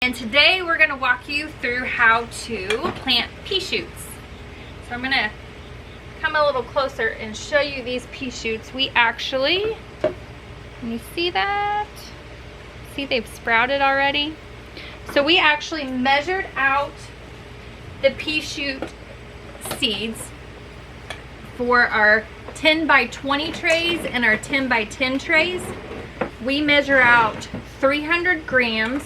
and today we're going to walk you through how to plant pea shoots. So I'm going to come a little closer and show you these pea shoots. We actually, can you see that? See, they've sprouted already. So we actually measured out the pea shoot seeds for our 10 by 20 trays and our 10 by 10 trays. We measure out 300 grams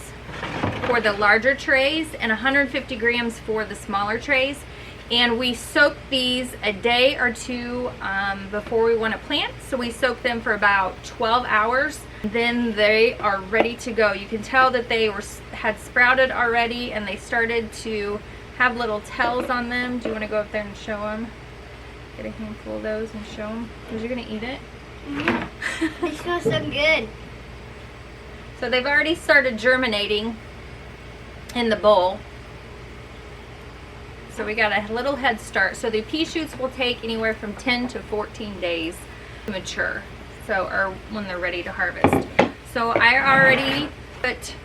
for the larger trays and 150 grams for the smaller trays. And we soak these a day or two before we want to plant. So we soak them for about 12 hours. Then they are ready to go. You can tell that they had sprouted already and they started to have little tails on them. Do you want to go up there and show them? Get a handful of those and show them. Because you're going to eat it. Mm-hmm. It smells so good. So they've already started germinating in the bowl. So we got a little head start. So the pea shoots will take anywhere from 10 to 14 days to mature. So, or when they're ready to harvest. So I already put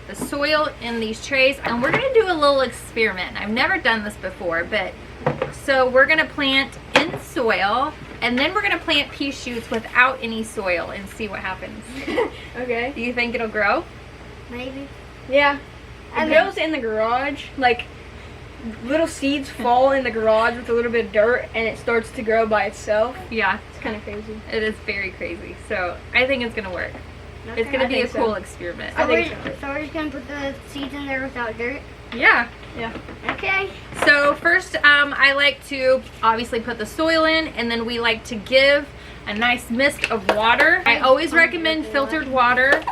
the soil in these trays, and we're gonna do a little experiment. I've never done this before, but so we're gonna plant in soil, and then we're gonna plant pea shoots without any soil and see what happens. Okay. Do you think it'll grow? Maybe. Yeah. It grows in the garage. Like, little seeds fall in the garage with a little bit of dirt, and it starts to grow by itself. Yeah. It's kind of crazy. It is very crazy. So I think it's gonna work. Okay. It's gonna be a think so. cool experiment. I think So we're just gonna put the seeds in there without dirt. Yeah. Yeah. Okay. So first, I like to obviously put the soil in, and then we like to give a nice mist of water. I always recommend filtered water.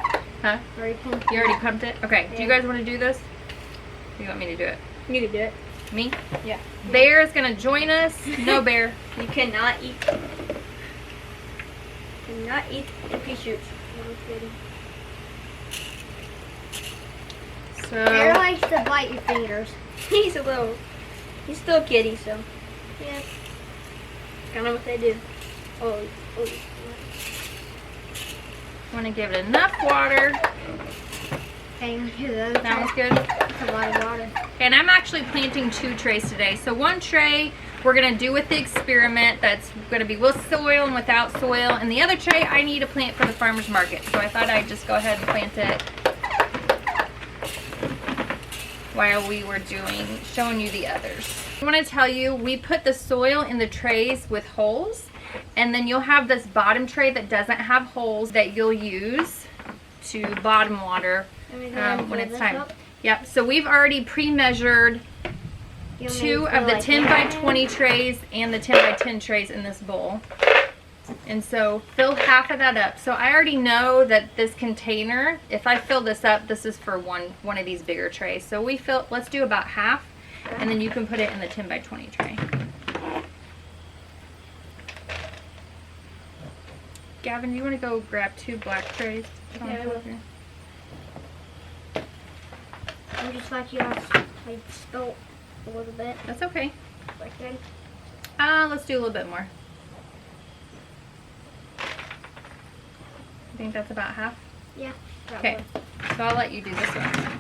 Huh? You already pumped it? Okay. Do you guys want to do this? Or you want me to do it? You can do it. Me? Yeah. Bear is gonna join us. No, Bear. You cannot eat. Cannot eat the pea shoots. Bear So likes to bite your fingers. He's still a kitty, so Yeah. kind of what they do. Oh. want to give it enough water. Okay, here's the other That was tray. good. That's a lot of water. And I'm actually planting 2 trays today. So one tray we're going to do with the experiment that's going to be with soil and without soil. And the other tray I need to plant for the farmer's market. So I thought I'd just go ahead and plant it while we were showing you the others. I want to tell you, we put the soil in the trays with holes. And then you'll have this bottom tray that doesn't have holes that you'll use to bottom water when it's time. Yep, so we've already pre-measured 2 of the 10 by 20 trays and the 10 by 10 trays in this bowl. And so fill half of that up. So I already know that this container, if I fill this up, this is for one of these bigger trays. So let's do about half, and then you can put it in the 10 by 20 tray. Gavin, do you want to go grab 2 black trays? Yeah, I will. I'm just like you, I spilt a little bit. That's okay. Like that. Let's do a little bit more. I think that's about half. Yeah. that Okay, one. so I'll let you do this one.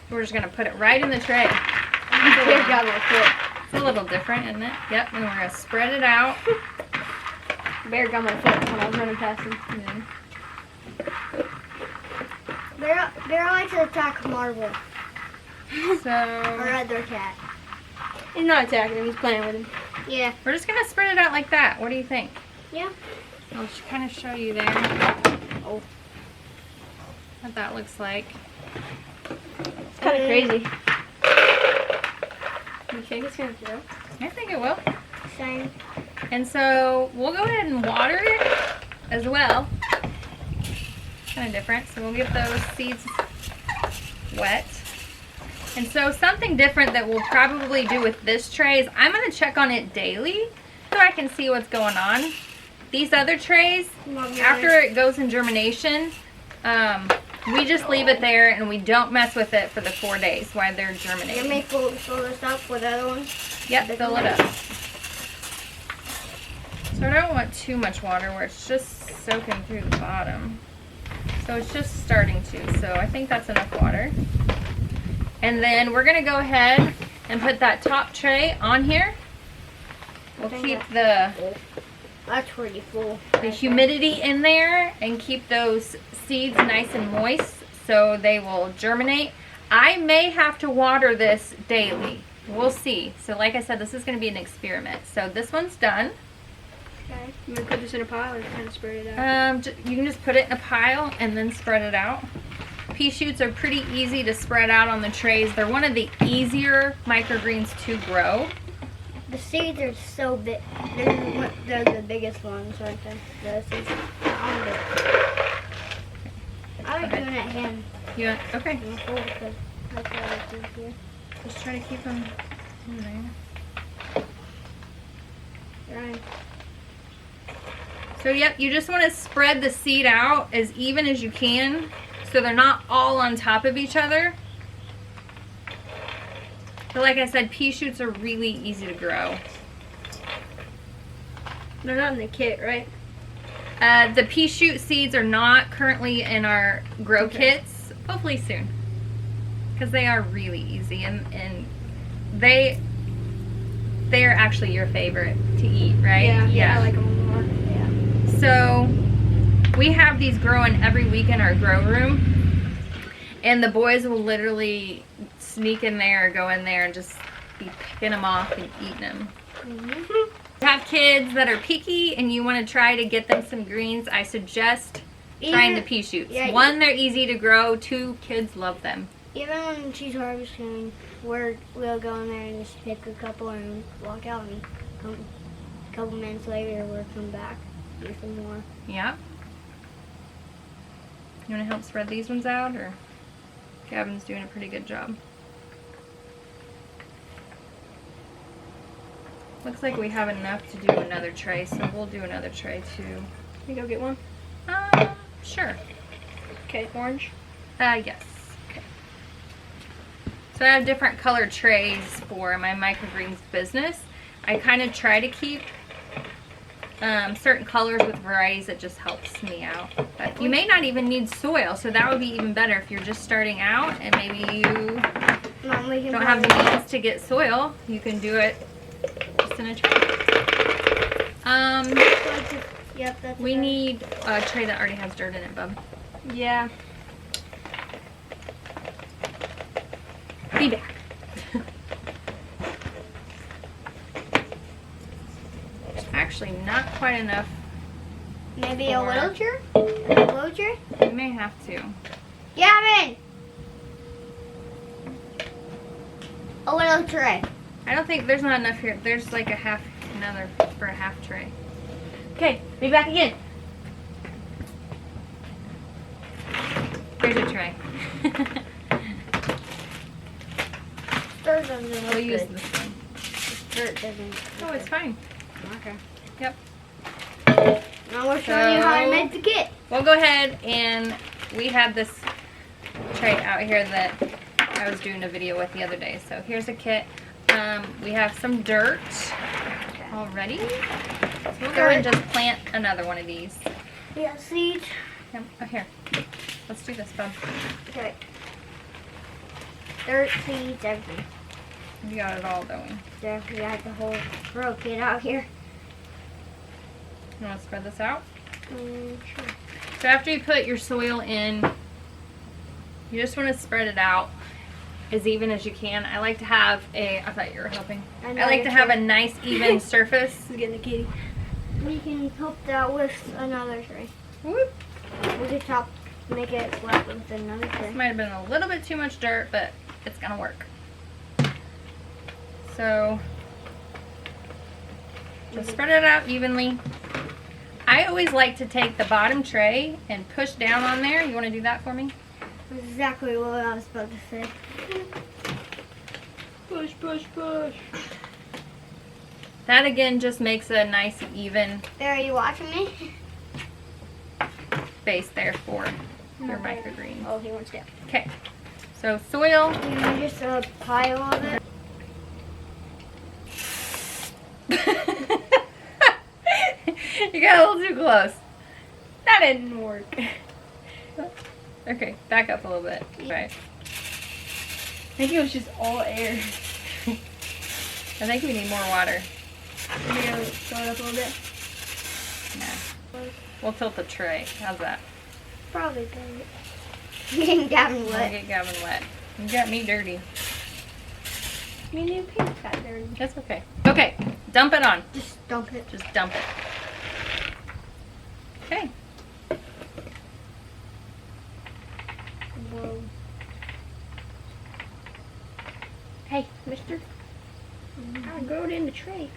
We're just going to put it right in the tray. Bear got my foot. It's a little different, isn't it? Yep, and we're going to spread it out. Bear got my foot when I was running past him. Bear likes to attack Marvel or So other cat. He's not attacking him, he's playing with him. Yeah. we're just going to spread it out like that. What do you think? Yeah. I'll just kind of show you there Oh. what that looks like. It's kind of crazy. You think it's going to grow? I think it will. Same. And so we'll go ahead and water it as well. Kind of different. So we'll get those seeds wet. And so something different that we'll probably do with this tray is I'm going to check on it daily so I can see what's going on. These other trays, after it goes in germination, we just leave it there and we don't mess with it for the 4 days while they're You germinating. may fill this up with the other ones. Yep, fill it up. So I don't want too much water where it's just soaking through the bottom. So it's just starting to. So I think that's enough water. And then we're gonna go ahead and put that top tray on here. We'll keep the That's pretty full. humidity in there and keep those seeds nice and moist so they will germinate. I may have to water this daily. We'll see. So like I said, this is going to be an experiment. So this one's done. Okay. You want to put this in a pile or kind of spread it out? You can just put it in a pile and then spread it out. Pea shoots are pretty easy to spread out on the trays. They're one of the easier microgreens to grow. The seeds are so big. They're the biggest ones, aren't they? The seeds. I like doing it hand. Yeah. Okay. Because that's what I do here. Just try to keep them in there. Right. So yep, you just want to spread the seed out as even as you can so they're not all on top of each other. But like I said, pea shoots are really easy to grow. They're not in the kit, right? The pea shoot seeds are not currently in our grow kits. Hopefully soon. Because they are really easy and they are actually your favorite to eat, right? Yeah, I like them more. Yeah. So we have these growing every week in our grow room, and the boys will literally sneak in there or go in there and just be picking them off and eating them. Mm-hmm. Have kids that are picky and you want to try to get them some greens, I suggest trying the pea shoots. Yeah, one, they're easy to grow. Two, kids love them. Even when she's harvesting, we'll go in there and just pick a couple and walk out, and a couple minutes later we'll come back, do some more. Yeah. You want to help spread these ones out, or Gavin's doing a pretty good job? Looks like we have enough to do another tray, so we'll do another tray too. You go get one? Sure. Okay, orange. Yes. Okay. So I have different colored trays for my microgreens business. I kind of try to keep certain colors with varieties. That just helps me out. But you may not even need soil, so that would be even better if you're just starting out and maybe you don't have the means to get soil. You can do it just in a tray. Yep, that's We need a tray that already has dirt in it, bub. Yeah. Be back. Actually, not quite enough. maybe a little tray? A little tray? You may have to. Gavin! A little tray. I don't think there's not enough here. There's like another for a half tray. Okay, be back again. Here's a tray. Dirt doesn't look We'll use good. this one. Dirt doesn't. Oh, it's fine. Okay. Yep. Now we're showing you how to make the kit. We'll go ahead and we had this tray out here that I was doing a video with the other day. So here's a kit. We have some dirt already. So we'll go ahead and just plant another one of these. Yeah, seeds. Yep. Oh, here. Let's do this, bub. Okay. Dirt, seeds, everything. You got it all going. There, we got the whole grow kit out here. You want to spread this out? Sure. So after you put your soil in, you just want to spread it out as even as you can. I like to have I thought you were helping. I like to have a nice even surface. He's getting the kitty. We can help that with another tray. Whoop. We could make it flat with another This tray. might have been a little bit too much dirt, but it's gonna work. So just spread it out evenly. I always like to take the bottom tray and push down on there. You want to do that for me? That's exactly what I was about to say. Push, push, push. That again just makes a nice even There, are you watching me? base there for your microgreens. Oh, he wants down. Okay, so soil. Just a pile of it. You got a little too close. That didn't work. Okay, back up a little bit. Right. think it was just all air. I think we need more water. Maybe I'll fill it up a little bit. Nah. We'll tilt the tray. How's that? Probably good. Getting Gavin We'll wet. get Gavin wet. You got me dirty. Me new pants got dirty. That's okay. Okay, dump it on. Just dump it. Just dump it. Okay. Whoa. Hey, mister. I grow it in the tray.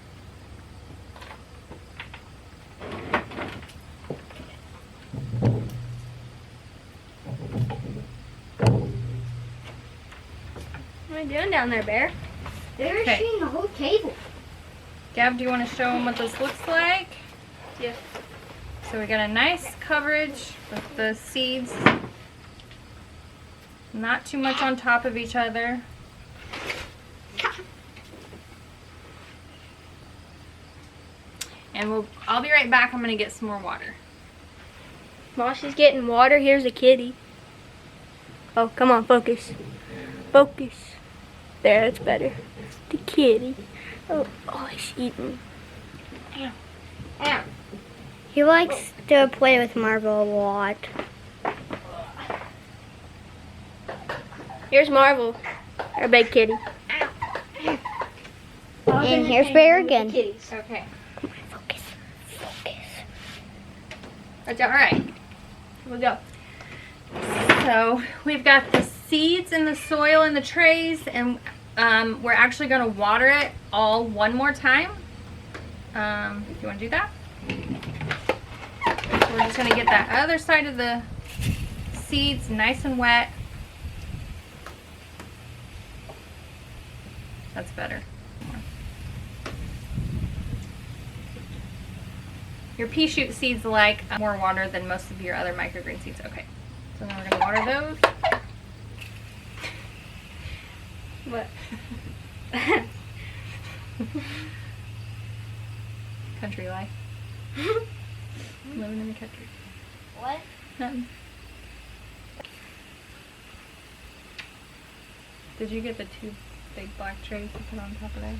What are you doing down there, Bear? They're Okay. seeing the whole table. Gab, do you want to show them what this looks like? Yeah. So we got a nice coverage with the seeds. Not too much on top of each other. And I'll be right back. I'm going to get some more water. Moss is getting water. Here's a kitty. Oh, come on, focus. Focus. There, that's better. The kitty. Oh, he's eating. Ow. Ow. He likes to play with Marvel a lot. Here's Marvel, our big kitty. And here's Bear again. Kitties. Okay. Focus. Focus. That's all right. Here we go. So we've got the seeds in the soil in the trays, and we're actually going to water it all one more time. If you want to do that. So we're just going to get that other side of the seeds nice and wet. That's better. Your pea shoot seeds like more water than most of your other microgreen seeds. Okay, so now we're going to water those. What? Country life. Living in the country. What? Nothing. Did you get the 2 big black trays to put on top of there?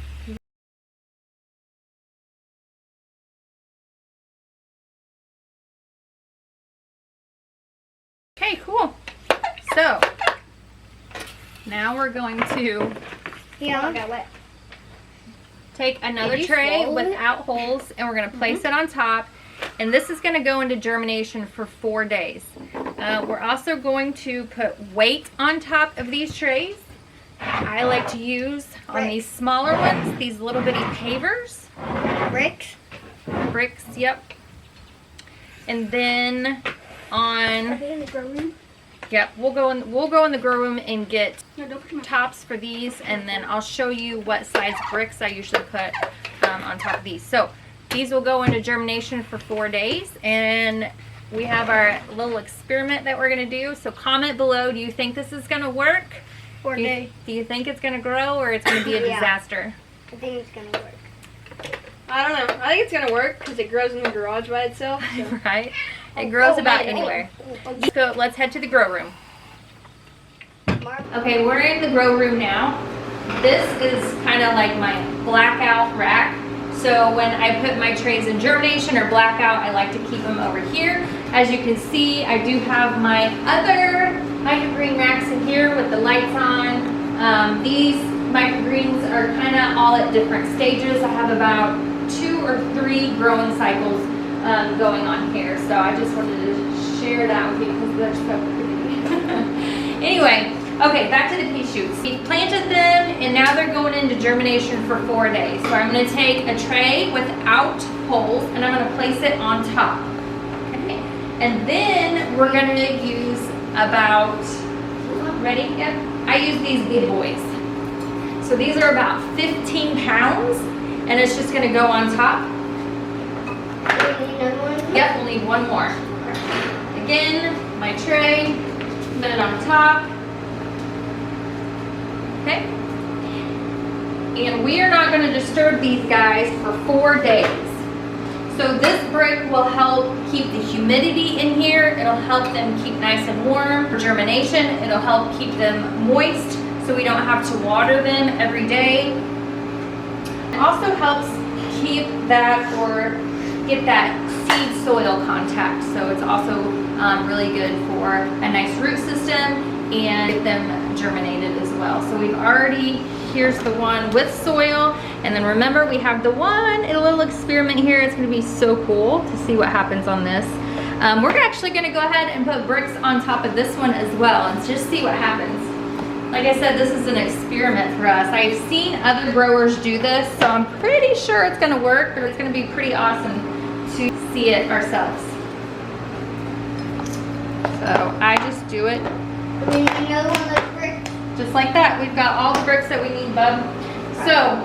Okay, cool. So now we're going to Yeah. got wet. take another Did you tray swallow it? without holes, and we're going to place it on top. And this is going to go into germination for 4 days. We're also going to put weight on top of these trays. I like to use on these smaller ones, these little bitty pavers. Bricks. Bricks, yep. And then on, In the grow room? yep, we'll go in the grow room and get No, don't put your tops for these, and then I'll show you what size bricks I usually put on top of these. So these will go into germination for 4 days, and we have our little experiment that we're going to do. So comment below, do you think this is going to work? 4 days. Do you think it's going to grow, or it's going to be a Yeah. disaster? I think it's gonna work. I don't know. I think it's gonna work because it grows in the garage by itself. So. Right? It grows about oh, anywhere. oh, So let's head to the grow room. Marvel. Okay, we're in the grow room now. This is kind of like my blackout rack. So when I put my trays in germination or blackout, I like to keep them over here. As you can see, I do have my other microgreen racks in here with the lights on. These microgreens are kind of all at different stages. I have about 2 or 3 growing cycles going on here. So I just wanted to share that with you because they're so pretty. Anyway, okay, back to the pea shoots. We planted them, and now they're going into germination for 4 days. So I'm going to take a tray without holes, and I'm going to place it on top. Okay, and then we're going to use about, ready? Yep. I use these big boys. So these are about 15 pounds, and it's just going to go on top. Do we need another one? Yep, we'll need one more. Again, my tray, put it on top. Okay. And we are not going to disturb these guys for 4 days. So this brick will help keep the humidity in here. It'll help them keep nice and warm for germination. It'll help keep them moist so we don't have to water them every day. It also helps keep that or get that seed soil contact, so it's also really good for a nice root system and get them germinated as well. So we've already, here's the one with soil, and then remember we have the one in a little experiment here. It's going to be so cool to see what happens on this. We're actually going to go ahead and put bricks on top of this one as well and just see what happens. Like I said, this is an experiment for us. I've seen other growers do this, so I'm pretty sure it's going to work, but it's going to be pretty awesome to see it ourselves. So I just do it We need another one of those bricks. just like that. We've got all the bricks that we need, bub. So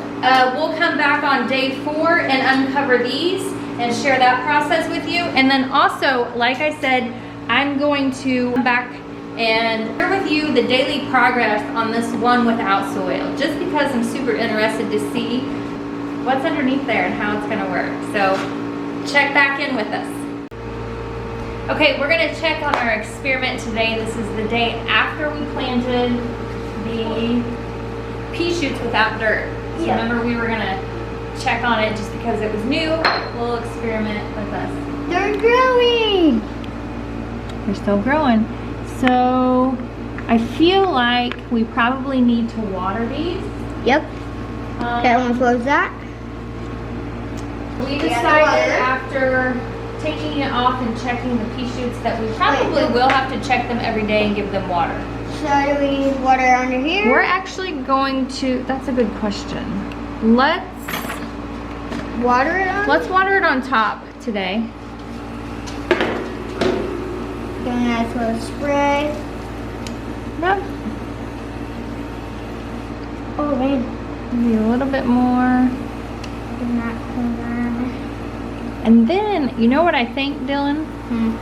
we'll come back on day 4 and uncover these and share that process with you. And then also, like I said, I'm going to come back and share with you the daily progress on this one without soil, just because I'm super interested to see what's underneath there and how it's going to work. So check back in with us. Okay, we're going to check on our experiment today. This is the day after we planted the pea shoots without dirt. So Yeah. remember, we were going to check on it just because it was new. We'll experiment with us. They're growing. They're still growing. So I feel like we probably need to water these. Yep. Okay, I'm gonna close that. We Yeah, decided water. after taking it off and checking the pea shoots that we probably Wait. will have to check them every day and give them water. So do we need water under here? We're actually going to, that's a good question. Let's water it on? water it on top today. Get a nice little spray. No, Oh man. maybe a little bit more. In that corner. And then, you know what I think, Dylan? Hmm.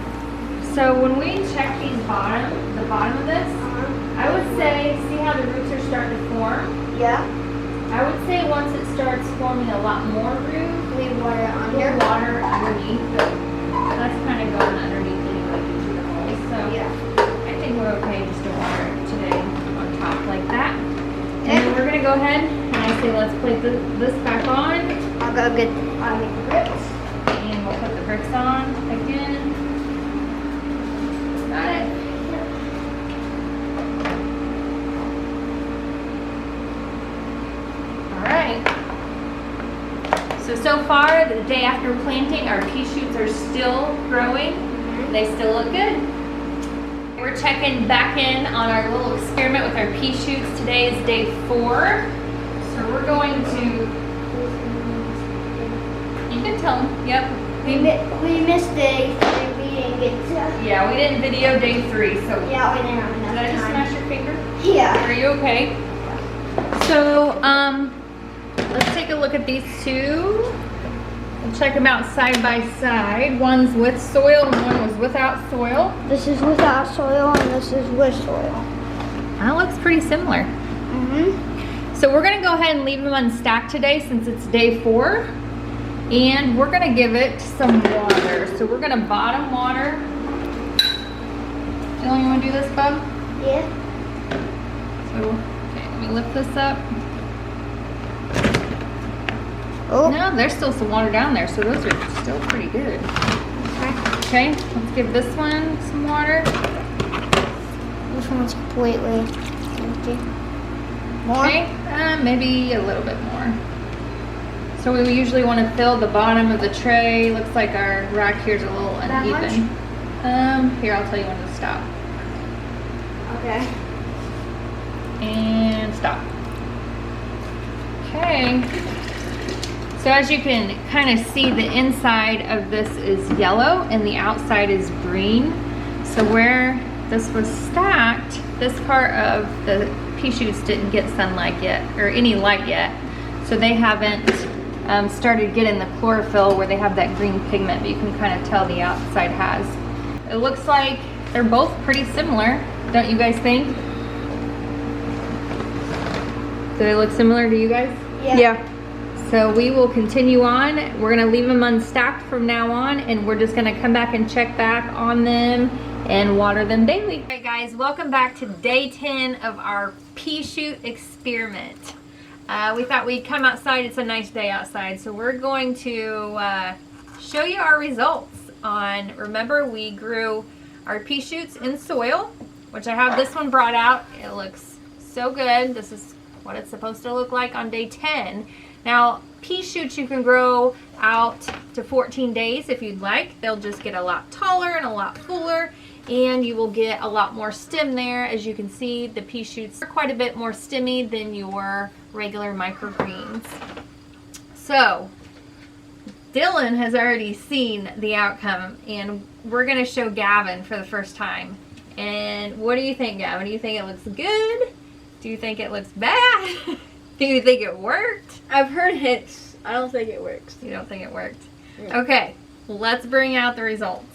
So when we check these the bottom of this, I would say, see how the roots are starting to form? Yeah. I would say once it starts forming a lot more root, We water it we'll under. water underneath, but that's kind of going underneath anyway due to the holes. So Yeah. I think we're okay just to water it today on top like that. And Okay. then we're gonna go ahead and I say let's place this back on, I'll get the bricks. and we'll put the bricks on again. Got it. Alright. So far, the day after planting, our pea shoots are still growing. They still look good. We're checking back in on our little experiment with our pea shoots. Today is day 4. So we're going to, you can tell them, yep. We missed day 3. We didn't get to. Yeah, we didn't video day 3, so. Yeah, we didn't have enough Did I just time. smash your finger? Yeah. Are you okay? So, let's take a look at these two. We'll check them out side by side. One's with soil and one was without soil. This is without soil and this is with soil. That looks pretty similar. Mm-hmm. So we're gonna go ahead and leave them unstacked today since it's day 4. And we're gonna give it some water. So we're gonna bottom water. Dylan, you wanna do this, bub? Yeah. So, okay, let me lift this up. Oh. No, there's still some water down there, so those are still pretty good. Okay, let's give this one some water. This one's completely empty. More? Okay, maybe a little bit more. So we usually want to fill the bottom of the tray. Looks like our rack here's a little That uneven. Here, I'll tell you when to stop. Okay. And stop. Okay. So as you can kind of see, the inside of this is yellow and the outside is green. So where this was stacked, this part of the pea shoots didn't get sunlight yet, or any light yet. So they haven't started getting the chlorophyll where they have that green pigment, but you can kind of tell the outside has. It looks like they're both pretty similar, don't you guys think? Do they look similar to you guys? Yeah. So we will continue on. We're gonna leave them unstacked from now on, and we're just gonna come back and check back on them and water them daily. All right guys, welcome back to day 10 of our pea pea shoot experiment. We thought we'd come outside. It's a nice day outside, so we're going to show you our results on, remember we grew our pea shoots in soil, which I have this one brought out. It looks so good. This is what it's supposed to look like on day 10. Now, pea shoots you can grow out to 14 days if you'd like. They'll just get a lot taller and a lot fuller, and you will get a lot more stem there. As you can see, the pea shoots are quite a bit more stemmy than your regular microgreens. So, Dylan has already seen the outcome, and we're going to show Gavin for the first time. And what do you think, Gavin? Do you think it looks good? Do you think it looks bad? Do you think it worked? I've heard hints. I don't think it works. You don't think it worked? Yeah. Okay, let's bring out the results.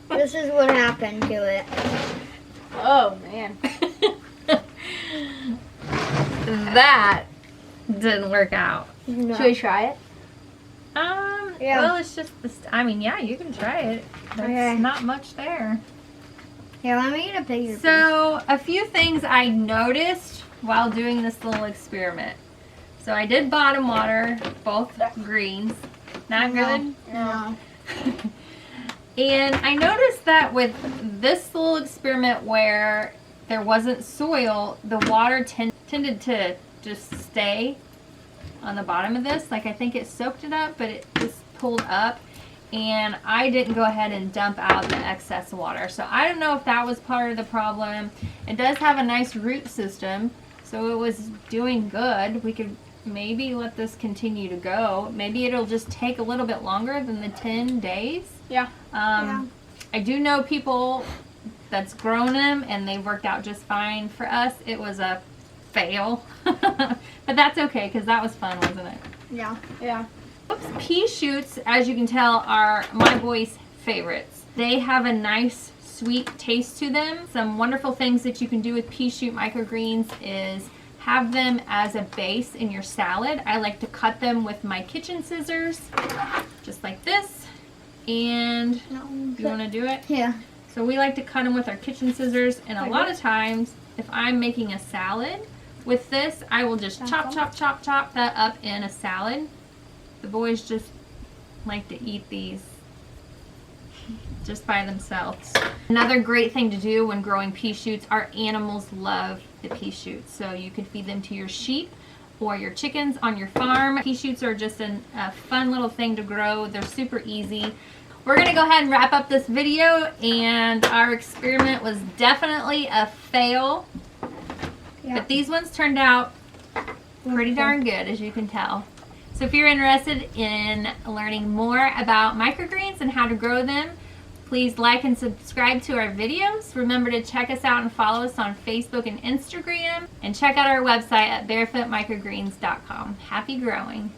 This is what happened to it. Oh, man. That didn't work out. No. Should we try it? Yeah. Well, it's just, I mean, yeah, you can try it. There's Okay. not much there. Here, let me get a picture. So, a few things I noticed while doing this little experiment. So, I did bottom water both greens. Not good? No. And I noticed that with this little experiment where there wasn't soil, the water tended to just stay on the bottom of this. Like, I think it soaked it up, but it just pulled up. And I didn't go ahead and dump out the excess water. So I don't know if that was part of the problem. It does have a nice root system, so it was doing good. We could maybe let this continue to go. Maybe it'll just take a little bit longer than the 10 days. Yeah. I do know people that's grown them and they've worked out just fine. For us, it was a fail. But that's okay, because that was fun, wasn't it? Yeah. Yeah. Pea shoots, as you can tell, are my boys' favorites. They have a nice, sweet taste to them. Some wonderful things that you can do with pea shoot microgreens is have them as a base in your salad. I like to cut them with my kitchen scissors, just like this. And you want to do it? Yeah. So we like to cut them with our kitchen scissors, and a lot of times, if I'm making a salad with this, I will just chop that up in a salad. The boys just like to eat these just by themselves. Another great thing to do when growing pea shoots, our animals love the pea shoots. So you could feed them to your sheep or your chickens on your farm. Pea shoots are just a fun little thing to grow. They're super easy. We're gonna go ahead and wrap up this video, and our experiment was definitely a fail. Yeah. But these ones turned out pretty darn good, as you can tell. So if you're interested in learning more about microgreens and how to grow them, please like and subscribe to our videos. Remember to check us out and follow us on Facebook and Instagram. And check out our website at barefootmicrogreens.com. Happy growing.